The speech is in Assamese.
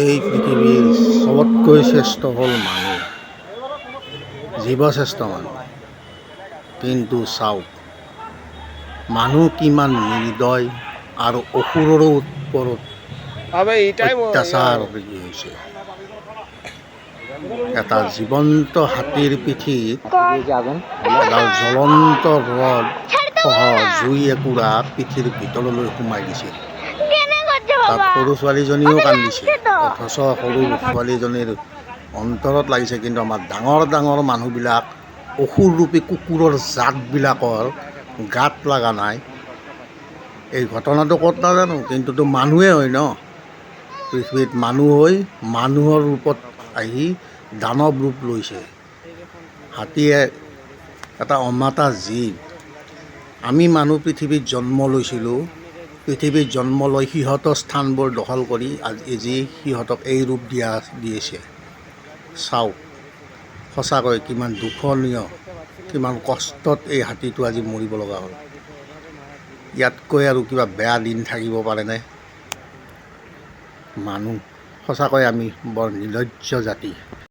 এই পৃথিৱীৰ চবতকৈ শ্ৰেষ্ঠ হ'ল মানুহ, জীৱশ্ৰেষ্ঠ মানুহ। কিন্তু চাওক, মানুহ কিমান নিৰ্দয় আৰু অসুৰৰো ওপৰত অত্যাচাৰ হৈছে। এটা জীৱন্ত হাতীৰ পিঠিত এডাল জ্বলন্ত ৰড সহ জুই একুৰা পিঠিৰ ভিতৰলৈ সোমাই দিছিল। তাত সৰু ছোৱালীজনীও কান্দিছে, অথচ সৰু ছোৱালীজনীৰ অন্তৰত লাগিছে। কিন্তু আমাৰ ডাঙৰ ডাঙৰ মানুহবিলাক, অসুৰৰূপী কুকুৰৰ জাতবিলাকৰ গাত লগা নাই। এই ঘটনাটো ক'ত নাজানো, কিন্তুতো মানুহে হয় ন। পৃথিৱীত মানুহ হৈ মানুহৰ ৰূপত আহি দানৱ ৰূপ লৈছে। হাতীয়ে এটা অমাতা জীৱ। আমি মানুহ পৃথিৱীত জন্ম লৈছিলোঁ, পৃথিৱীত জন্ম লৈ সিহঁতৰ স্থানবোৰ দখল কৰি আজি সিহঁতক এই ৰূপ দিছে। চাওক, সঁচাকৈ কিমান দুখনীয়, কিমান কষ্টত এই হাতীটো আজি মৰিব লগা হ'ল। ইয়াতকৈ আৰু কিবা বেয়া দিন থাকিব পাৰেনে? মানুহ সঁচাকৈ আমি বৰ নিৰ্লজ্জ জাতি।